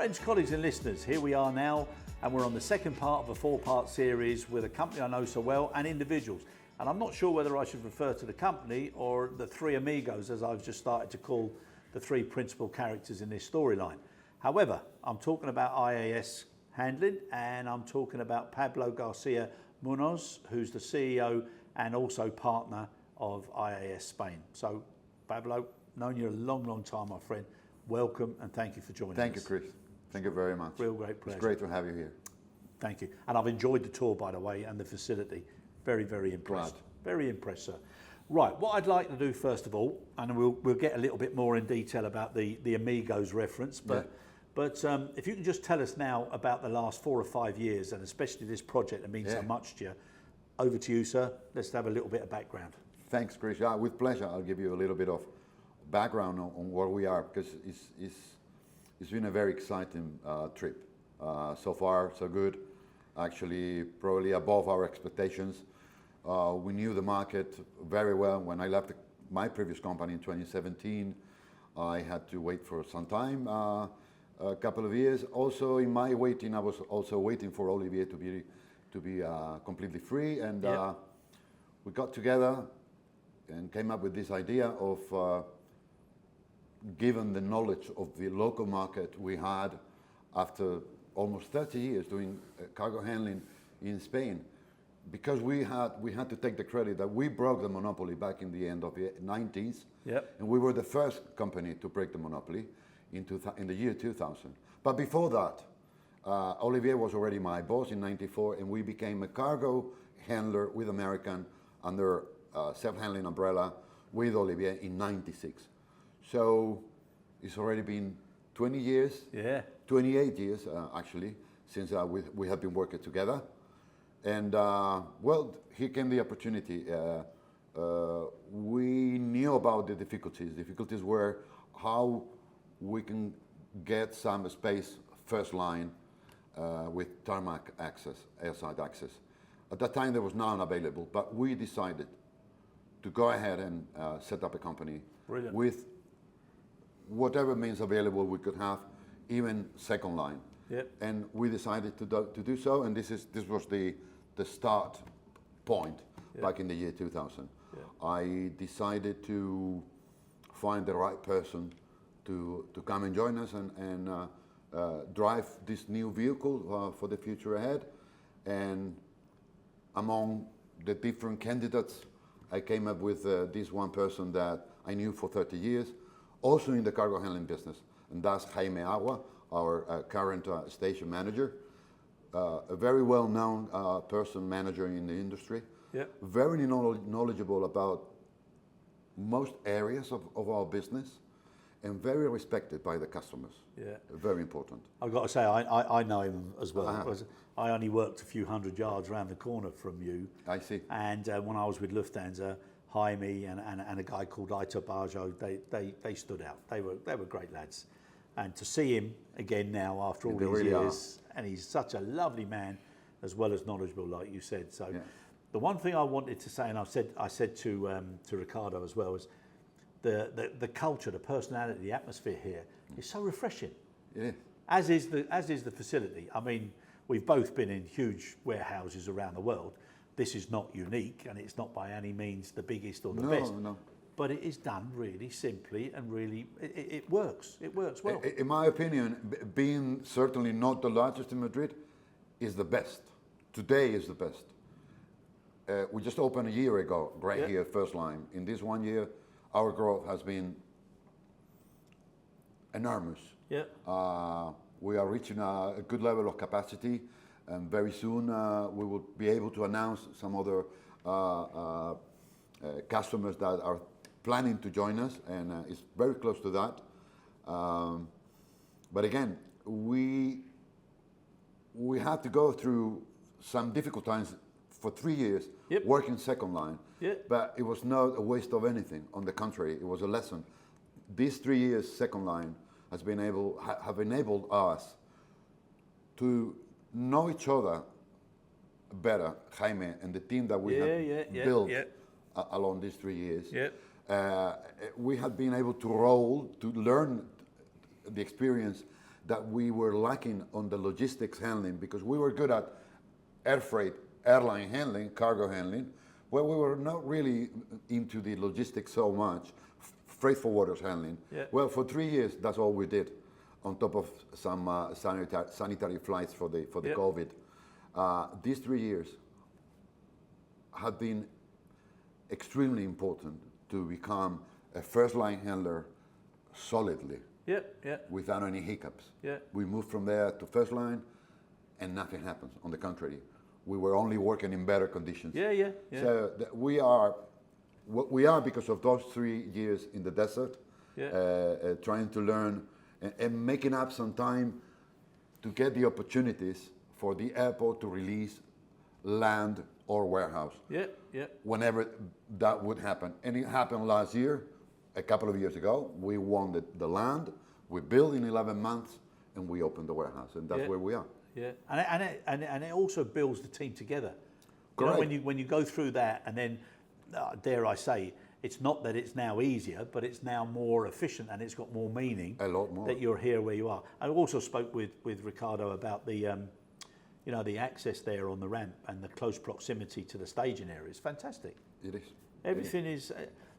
Friends, colleagues and listeners, here we are now and we're on the second part of a four-part series with a company I know so well and individuals. And I'm not sure whether I should refer to the company or the three amigos, as I've just started to call the three principal characters in this storyline. However, I'm talking about IAS Handling and I'm talking about Pablo García Muñoz, who's the CEO and also partner of IAS Spain. So, Pablo, known you a long, long time, my friend. Welcome and thank you for joining us. Thank you, Chris. Thank you very much. Real great pleasure. It's great to have you here. Thank you. And I've enjoyed the tour, by the way, and the facility. Very, very impressed. Glad. Very impressed, sir. Right, what I'd like to do first of all, and we'll get a little bit more in detail about the Amigos reference, but if you can just tell us now about the last 4 or 5 years, and especially this project that means so much to you. Over to you, sir. Let's have a little bit of background. Thanks, Chris. Yeah, with pleasure. I'll give you a little bit of background on where we are, because it's been a very exciting trip. So far, so good. Actually, probably above our expectations. We knew the market very well. When I left my previous company in 2017, I had to wait for some time, a couple of years. Also, in my waiting, I was also waiting for Olivier to be completely free, and we got together and came up with this idea of, given the knowledge of the local market we had after almost 30 years doing cargo handling in Spain, because we had to take the credit that we broke the monopoly back in the end of the 90s, and we were the first company to break the monopoly in the year 2000. But before that, Olivier was already my boss in '94, and we became a cargo handler with American under self-handling umbrella with Olivier in '96. So it's already been 20 years, 28 years actually, since we have been working together. And well, here came the opportunity. We knew about the difficulties. Difficulties were how we can get some space first line with tarmac access, airside access. At that time there was none available, but we decided to go ahead and set up a company with whatever means available we could have, even second line. And we decided to do so, and this was the start point back in the year 2000. I decided to find the right person to come and join us and drive this new vehicle for the future ahead. And among the different candidates, I came up with this one person that I knew for 30 years, also in the cargo handling business, and that's Jaime Agua, our current station manager. A very well-known person, manager in the industry, very knowledgeable about most areas of our business, and very respected by the customers. Very important. I've got to say, I know him as well. I only worked a few hundred yards around the corner from you. I see. And when I was with Lufthansa, Jaime and a guy called Ito Bajo, they stood out. They were great lads. And to see him again now after all these years, and he's such a lovely man, as well as knowledgeable, like you said. So the one thing I wanted to say, and I said to Ricardo as well, is the culture, the personality, the atmosphere here is so refreshing. As is the facility. I mean, we've both been in huge warehouses around the world. This is not unique, and it's not by any means the biggest or the best. No. But it is done really simply, and really it works. It works well. In my opinion, being certainly not the largest in Madrid, is the best. Today is the best. We just opened a year ago, right here, first line. In this 1 year, our growth has been enormous. We are reaching a good level of capacity, and very soon we will be able to announce some other customers that are planning to join us, and it's very close to that. But again, we had to go through some difficult times for 3 years working second line, but it was not a waste of anything. On the contrary, it was a lesson. These 3 years second line have enabled us to know each other better, Jaime and the team that we have built along these 3 years. We have been able to roll, to learn the experience that we were lacking on the logistics handling, because we were good at air freight, airline handling, cargo handling, well, we were not really into the logistics so much, freight forwarders handling. Yeah. Well, for 3 years, that's all we did, on top of some sanitary flights for the Yeah. COVID. These 3 years have been extremely important to become a first line handler solidly, Yeah, yeah, without any hiccups. yeah. We moved from there to first line, and nothing happens. On the contrary, we were only working in better conditions. Yeah, yeah, yeah. So we are what we are because of those 3 years in the desert, Yeah. trying to learn and making up some time to get the opportunities for the airport to release land or warehouse. Yeah, yeah. Whenever that would happen. And it happened last year, a couple of years ago. We won the land, we built in 11 months, and we opened the warehouse, and that's Yeah. where we are. Yeah, and it also builds the team together. You know, Correct. when you go through that, and then dare I say, it's not that it's now easier, but it's now more efficient and it's got more meaning. A lot more. That you're here where you are. I also spoke with Ricardo about the the access there on the ramp and the close proximity to the staging area. It's fantastic. It is. Everything is. Do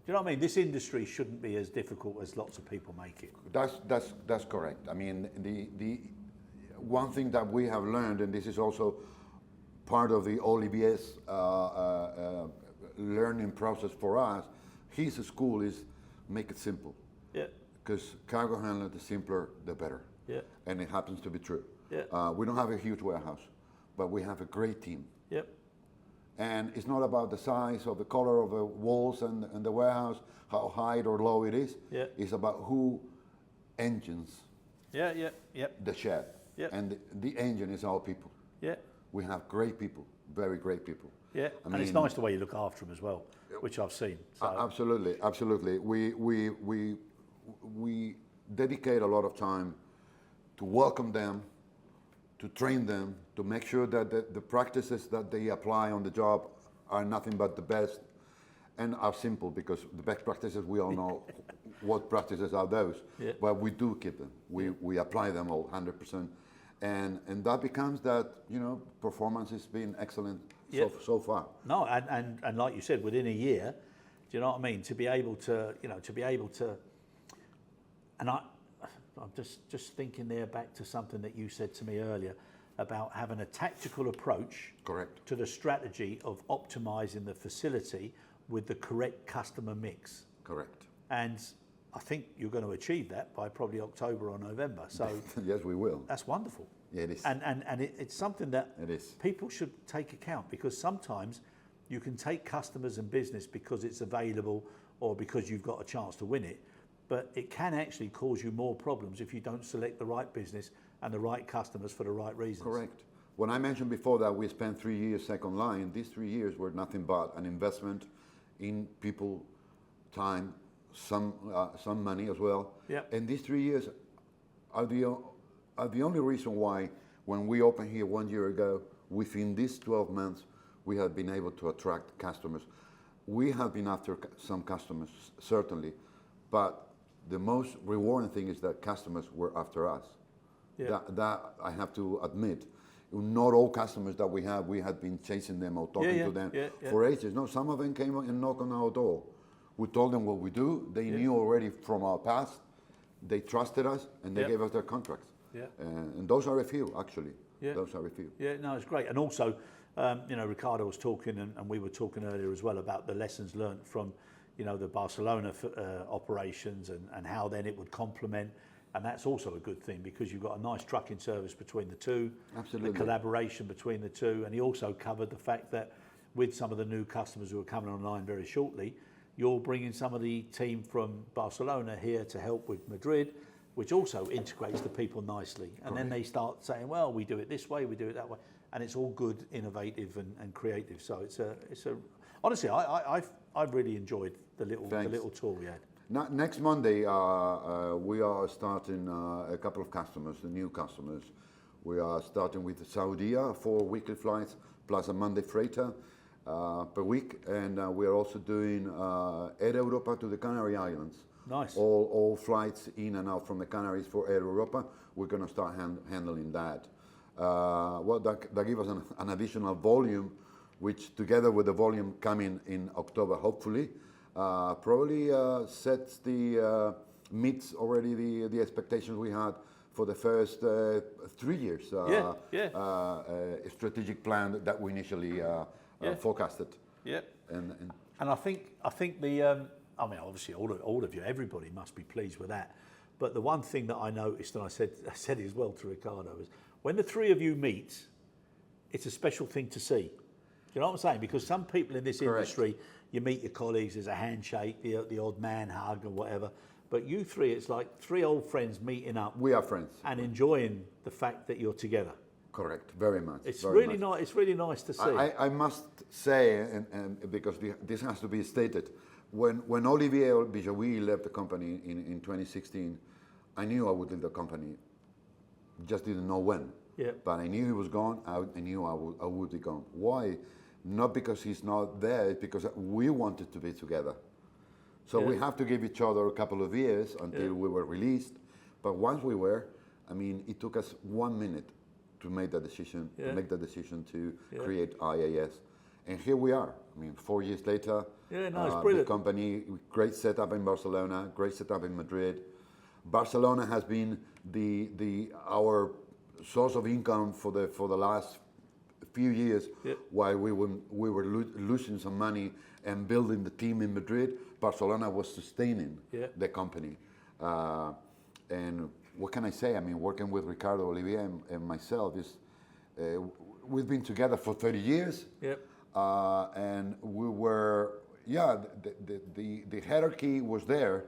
you know what I mean? This industry shouldn't be as difficult as lots of people make it. That's correct. I mean, the one thing that we have learned, and this is also part of the Olivier's learning process for us, his school is make it simple. Yeah, Because cargo handler, the simpler, the better. yeah, And it happens to be true. yeah, We don't have a huge warehouse, but we have a great team. yep, And it's not about the size or the color of the walls and the warehouse, how high or low it is. Yeah. It's about who engines yeah, yeah, yep, the shed. Yeah. And the engine is our people. yeah. We have great people, very great people. Yeah, I and it's mean- nice the way you look after them as well, which I've seen. So, Absolutely, absolutely. We dedicate a lot of time to welcome them, to train them, to make sure that the practices that they apply on the job are nothing but the best and are simple, because the best practices, we all know what practices are those. Yeah. But we do keep them. We apply them all 100%. And that becomes that, performance has been excellent Yeah. so far. no, and like you said, within a year, do you know what I mean? To be able to, and I'm just thinking there back to something that you said to me earlier about having a tactical approach Correct. to the strategy of optimizing the facility with the correct customer mix. Correct. And I think you're going to achieve that by probably October or November. So Yes, we will. that's wonderful. Yeah, it is. And it's something that It is. people should take account, because sometimes you can take customers and business because it's available or because you've got a chance to win it, but it can actually cause you more problems if you don't select the right business and the right customers for the right reasons. Correct. When I mentioned before that we spent 3 years second line, these 3 years were nothing but an investment in people, time, some money as well. Yeah. And these 3 years are the only reason why, when we opened here 1 year ago, within these 12 months, we have been able to attract customers. We have been after some customers, certainly, but the most rewarding thing is that customers were after us. Yeah. That I have to admit. Not all customers that we had been chasing them or talking Yeah, to them yeah. for ages. No, some of them came and knocked on our door. We told them what we do. They knew already from our past. They trusted us, and they Yeah. gave us their contracts. Yeah. And those are a few, actually. Yeah. Those are a few. Yeah, no, it's great. And also, Ricardo was talking, and we were talking earlier as well about the lessons learned from, the Barcelona operations and how then it would complement. And that's also a good thing, because you've got a nice trucking service between the two. Absolutely. The collaboration between the two. And he also covered the fact that with some of the new customers who are coming online very shortly, you're bringing some of the team from Barcelona here to help with Madrid, which also integrates the people nicely. And then they start saying, well, we do it this way, we do it that way. And it's all good, innovative and creative. So it's a honestly, I've really enjoyed the little tour we had. Next Monday, we are starting a couple of customers, the new customers. We are starting with Saudi, 4 weekly flights, plus a Monday freighter per week. And we are also doing Air Europa to the Canary Islands Nice. All flights in and out from the Canaries for Air Europa, we're going to start handling that. Well, that gives us an additional volume, which together with the volume coming in October, hopefully, probably meets already the expectations we had for the first 3 years strategic plan that we initially forecasted. Yeah. And I think the I mean, obviously all of you, everybody must be pleased with that. But the one thing that I noticed, and I said it as well to Ricardo, is when the three of you meet, it's a special thing to see. You know what I'm saying? Because some people in this industry, you meet your colleagues, there's a handshake, the odd man hug or whatever. But you three, it's like three old friends meeting up. We are friends. And enjoying the fact that you're together. Correct, very much. It's really nice. It's really nice to see. I must say, and because this has to be stated, when Olivier Bijoui left the company in 2016, I knew I would leave the company. Just didn't know when. Yeah. But I knew he was gone. I knew I would be gone. Why? Not because he's not there. It's because we wanted to be together. So we have to give each other a couple of years until we were released. But once we were, I mean, it took us 1 minute to make the decision. To create IAS, and here we are. I mean, 4 years later. Yeah, no, it's brilliant. The company, great setup in Barcelona, great setup in Madrid. Barcelona has been our source of income for the last few years, while we were losing some money and building the team in Madrid. Barcelona was sustaining the company, and what can I say? I mean, working with Ricardo, Olivier, and myself is we've been together for 30 years, and we were the hierarchy was there.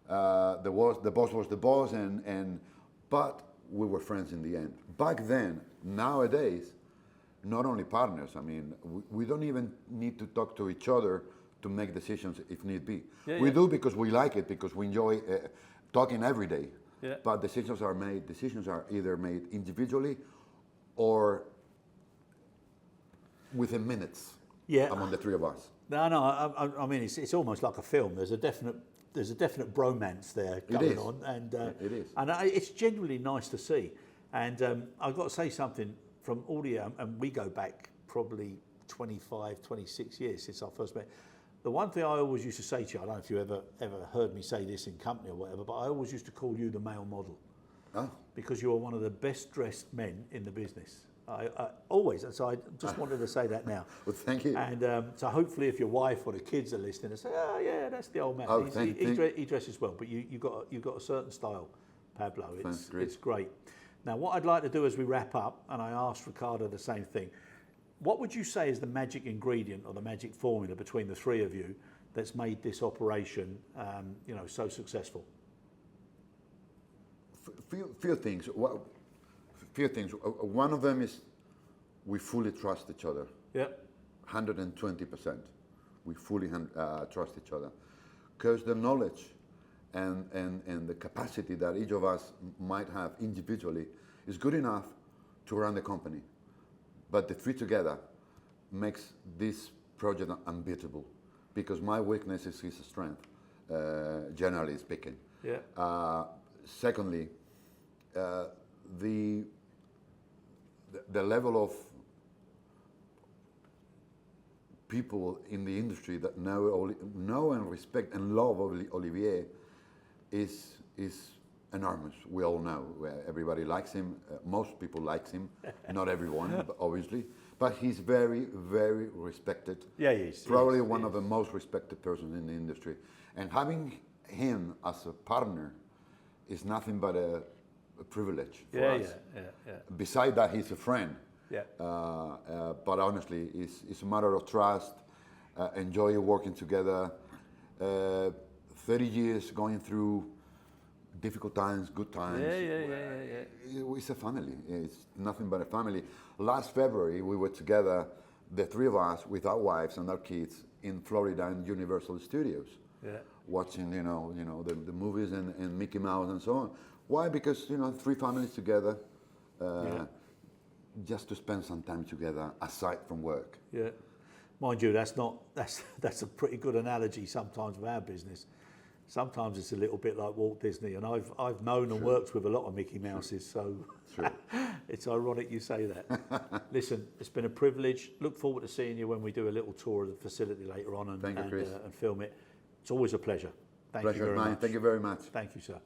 The boss was the boss, but we were friends in the end. Back then, nowadays, not only partners. I mean, we don't even need to talk to each other to make decisions if need be. We do because we like it, because we enjoy talking every day. Yeah. But decisions are either made individually or within minutes among the three of us. No, I mean, it's almost like a film. There's a definite bromance there going on, and it is, and it's genuinely nice to see. And I've got to say something from audio, and we go back probably 25, 26 years since I first met. The one thing I always used to say to you, I don't know if you ever heard me say this in company or whatever, but I always used to call you the male model. Oh. Because you are one of the best dressed men in the business. I always, and so I just wanted to say that now. Well, thank you. And so hopefully if your wife or the kids are listening, they say, oh yeah, that's the old man. Oh, he dresses well, but you've got a certain style, Pablo. It's great. Now what I'd like to do as we wrap up, and I asked Ricardo the same thing, what would you say is the magic ingredient or the magic formula between the three of you that's made this operation, so successful? Few things. One of them is we fully trust each other. Yeah. 120%. We fully trust each other, because the knowledge and the capacity that each of us might have individually is good enough to run the company. But the three together makes this project unbeatable, because my weakness is his strength, generally speaking. Yeah. Secondly, the level of people in the industry that know and respect and love Olivier is enormous. We all know. Everybody likes him. Most people like him. Not everyone, obviously. But he's very, very respected. Yeah, he is. Probably one of the most respected persons in the industry. And having him as a partner is nothing but a privilege for us. Yeah. Besides that, he's a friend. Yeah. But honestly, it's a matter of trust. Enjoy working together. 30 years going through difficult times, good times. Yeah. It's a family. It's nothing but a family. Last February, we were together, the three of us, with our wives and our kids, in Florida in Universal Studios, watching, the movies and Mickey Mouse and so on. Why? Because three families together, just to spend some time together aside from work. Yeah, mind you, that's a pretty good analogy sometimes of our business. sometimes it's a little bit like Walt Disney, and I've known and worked with a lot of Mickey Mouses, so it's ironic you say that. Listen, it's been a privilege. Look forward to seeing you when we do a little tour of the facility later on and film it. It's always a pleasure. Thank you very much. Thank you very much. Thank you, sir.